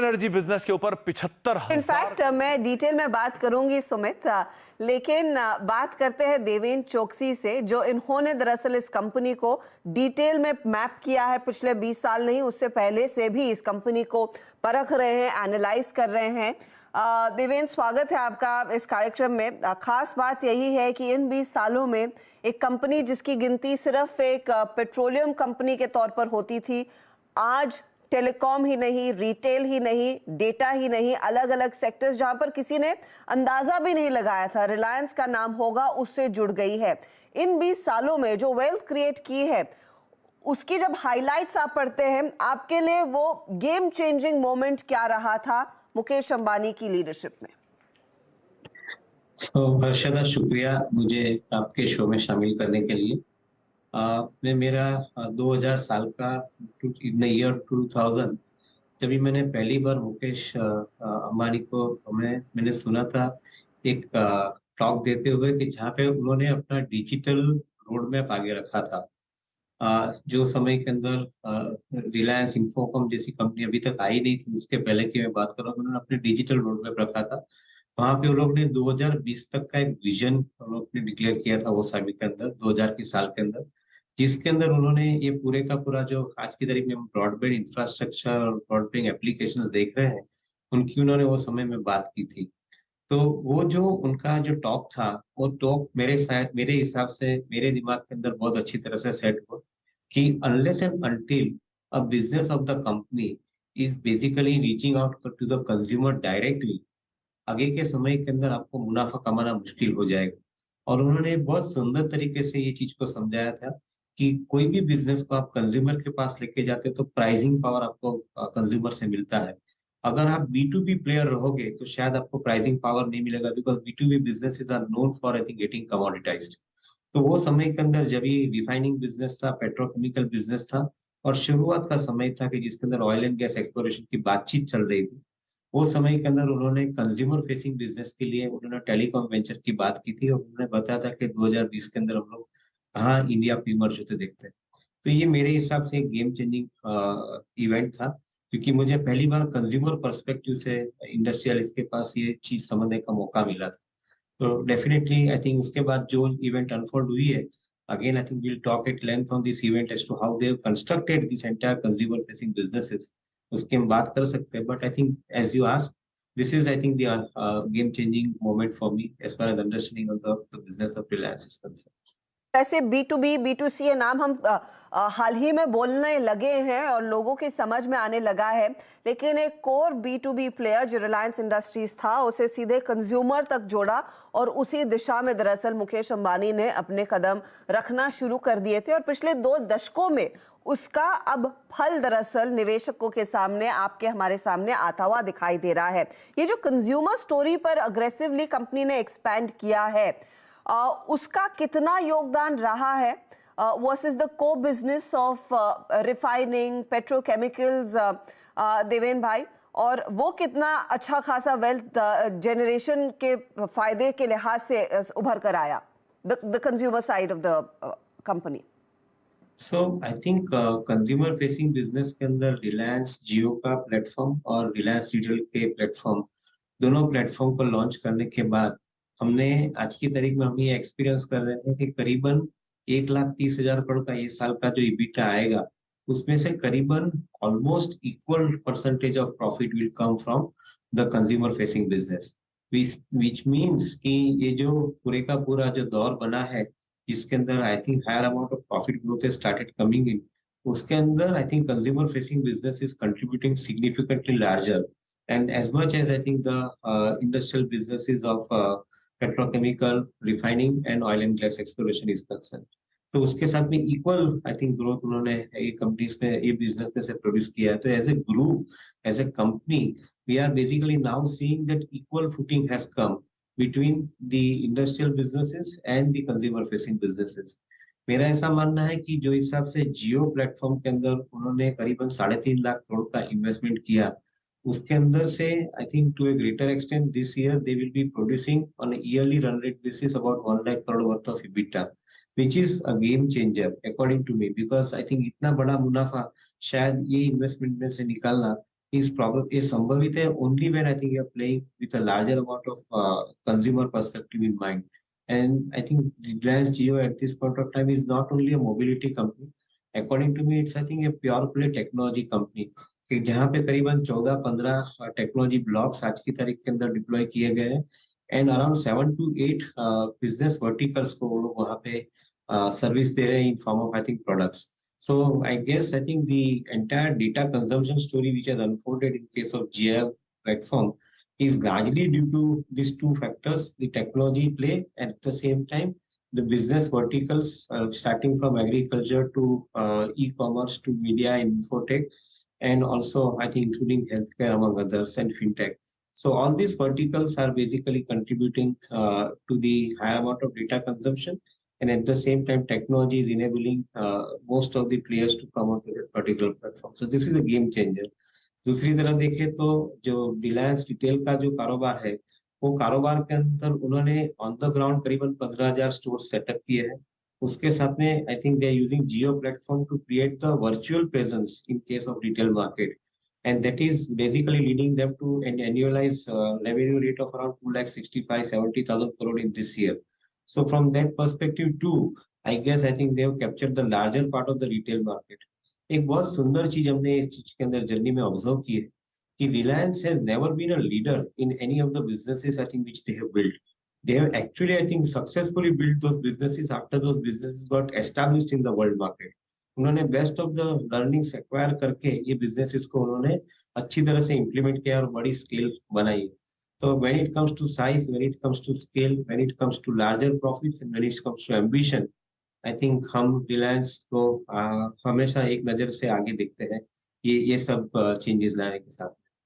Energy business के ऊपर 75,000। In fact मैं डिटेल में बात करूंगी सुमित, लेकिन बात करते हैं देवेंद्र चोकसी से, जो इन्होंने दरअसल इस कंपनी को डिटेल में मैप किया है। पिछले 20 साल नहीं, उससे पहले से भी इस कंपनी को परख रहे हैं, एनालाइज कर रहे हैं। देवेंद्र, स्वागत है आपका इस कार्यक्रम में। खास बात यही है कि इन 20 सालों में एक कंपनी जिसकी गिनती सिर्फ एक पेट्रोलियम कंपनी के तौर पर होती थी, आज टेलीकॉम ही नहीं, रिटेल ही नहीं, डेटा ही नहीं, अलग अलग सेक्टर्स जहां पर किसी ने अंदाजा भी नहीं लगाया था रिलायंस का नाम होगा, उससे जुड़ गई है। इन 20 सालों में जो वेल्थ क्रिएट की है, उसकी जब हाइलाइट्स आप पढ़ते हैं, आपके लिए वो गेम चेंजिंग मोमेंट क्या रहा था मुकेश अंबानी की लीडरशिप में? हर्षदा, शुक्रिया मुझे आपके शो में शामिल करने के लिए। मैं मेरा 2000 साल का इन ईयर 2000 जब भी मैंने पहली बार मुकेश अंबानी को मैंने सुना था एक टॉक देते हुए कि जहाँ पे उन्होंने अपना डिजिटल रोड मैप आगे रखा था। जो समय के अंदर रिलायंस इंफोकॉम जैसी कंपनी अभी तक आई नहीं थी, उसके पहले की मैं बात कर रहा हूँ, उन्होंने अपने डिजिटल रोड मैप रखा था। वहां पे वो लोग ने 2020 तक का एक विजन लोग ने डिक्लेयर किया था वो समय के अंदर, 2000 के साल के अंदर, जिसके अंदर उन्होंने ये पूरे का पूरा जो आज की तारीख में हम ब्रॉडबैंड इंफ्रास्ट्रक्चर और ब्रॉडबैंड एप्लीकेशंस देख रहे हैं, उनकी उन्होंने वो समय में बात की थी। तो वो जो उनका जो टॉक था, वो टॉक मेरे हिसाब से मेरे दिमाग के अंदर बहुत अच्छी तरह से सेट हुआ कि unless and until a business of the company is basically reaching out to the consumer directly, आगे के समय के अंदर आपको मुनाफा कमाना मुश्किल हो जाएगा। और उन्होंने बहुत सुंदर तरीके से ये चीज को समझाया था कि कोई भी बिजनेस को आप कंज्यूमर के पास लेके जाते हो तो प्राइसिंग पावर आपको कंज्यूमर से मिलता है। अगर आप बी टू बी प्लेयर रहोगे तो शायद आपको प्राइसिंग पावर नहीं मिलेगा, because B to B businesses are known for I think getting commoditized. तो वो समय के अंदर जब ये रिफाइनिंग बिजनेस था, पेट्रोकेमिकल बिजनेस था, और शुरुआत का समय था कि जिसके अंदर ऑयल एंड गैस एक्सप्लोरेशन की बातचीत चल रही थी, वो समय के अंदर उन्होंने कंज्यूमर फेसिंग बिजनेस के लिए उन्होंने टेलीकॉम वेंचर की बात की थी और उन्होंने बताया था कि 2020 के अंदर हम लोग कहाँ इंडिया इमर्ज होते देखते हैं। तो ये मेरे हिसाब से एक गेम चेंजिंग इवेंट था, क्योंकि मुझे पहली बार कंज्यूमर पर्सपेक्टिव से इंडस्ट्रियलिस्ट के पास ये चीज समझने का मौका मिला था। तो डेफिनेटली आई थिंक उसके बाद जो इवेंट अनफोल्ड हुई है, again I think will talk at length on this event as to how they have constructed this entire consumer facing businesses, उसकी हम बात कर सकते हैं। But I think as you ask, this is I think the game changing moment for me as far as understanding of the business of Reliance is concern. ऐसे B to B, B to C ये नाम हम हाल ही में बोलने लगे हैं और लोगों की समझ में आने लगा है, लेकिन एक core B to B player जो रिलायंस इंडस्ट्रीज था, उसे सीधे कंज्यूमर तक जोड़ा और उसी दिशा में दरअसल मुकेश अंबानी ने अपने कदम रखना शुरू कर दिए थे। और पिछले 2 दशकों में उसका अब फल दरअसल निवेशकों के सामने, आपके हमारे सामने आता हुआ दिखाई दे रहा है। ये जो कंज्यूमर स्टोरी पर अग्रेसिवली कंपनी ने एक्सपैंड किया है, उसका कितना योगदान रहा है वर्सेस द को business of refining petrochemicals, Devendra भाई, और वो कितना अच्छा खासा वेल्थ जनरेशन के फायदे के लिहाज से उभर कर आया, the consumer side of the company? So I think consumer facing business के अंदर रिलायंस जियो का प्लेटफॉर्म और रिलायंस रिटेल के प्लेटफॉर्म, दोनों प्लेटफॉर्म को लॉन्च करने के बाद हमने आज की तारीख में हम ये एक्सपीरियंस कर रहे हैं कि करीबन 1,30,000 करोड़ का ये साल का जो इबिटा आएगा, उसमें से करीबन almost equal percentage of profit will come from the consumer facing business, which means कि ये जो पूरे का पूरा जो दौर बना है, जिसके अंदर I think higher amount of profit growth has started coming in, उसके अंदर I think consumer facing business is contributing significantly larger, and as much as I think the industrial businesses of petrochemical refining and oil and gas exploration is concerned, तो उसके साथ में equal I think growth उन्होंने ये companies में, ये business में से प्रोड्यूस किया है। तो as a group, as a company, we are basically now seeing that equal footing has come between the industrial businesses and the consumer facing businesses. मेरा ऐसा मानना है कि जो हिसाब से जियो प्लेटफॉर्म के अंदर उन्होंने करीबन 3.5 लाख करोड़ का इन्वेस्टमेंट किया, उसके अंदर से I think to a greater extent this year they will be producing on yearly run rate basis about 1 lakh crore worth of EBITDA, which is a game changer according to me, because I think इतना बड़ा मुनाफा शायद ये investment में से निकालना is संभवित है only when I think you are playing with a larger amount of consumer perspective in mind. And I think Reliance Jio at this point of time is not only a mobility company. According to me, it's I think a pure play technology company. कि जहाँ पे करीबन 14-15 technology blocks आज की तारीख के अंदर deploy किए गए हैं and around 7 to 8 business verticals को वो लोग वहाँ पे सर्विस दे रहे हैं in form of I think products. So I guess I think the entire data consumption story which has unfolded in case of GIL platform is largely due to these two factors: the technology play and at the same time the business verticals, starting from agriculture to e-commerce to media and infotech, and also I think including healthcare among others and fintech. So all these verticals are basically contributing to the higher amount of data consumption, and at the same time technology is enabling most of the players to come onto that particular platform. So this is a game changer. दूसरी तरफ देखें तो जो Reliance retail का जो कारोबार है वो कारोबार के अंदर उन्होंने ऑन द ग्राउंड करीबन 15,000 स्टोर सेटअप किए हैं. उसके साथ में I think they are using Jio platform to create the virtual presence in case of retail market, and that is basically leading them to an annualized revenue rate of around 2,65,70,000 crore in this year. So from that perspective too, I guess I think they have captured the larger part of the retail market. एक बहुत सुंदर चीज हमने इस चीज के अंदर journey में ऑब्जर्व की है कि Reliance has never been a leader in any of the businesses I think which they have built. They have actually I think successfully built those businesses after those businesses got established in the world market. उन्होंने best of the learnings acquire करके ये businesses को उन्होंने अच्छी तरह से implement किया और बड़ी स्केल बनाई. तो when it comes to size, when it comes to scale, when it comes to larger profits and when it comes to ambition, I think हम रिलायंस को हमेशा एक नजर से आगे देखते हैं ये सब चेंजेस लाने के साथ.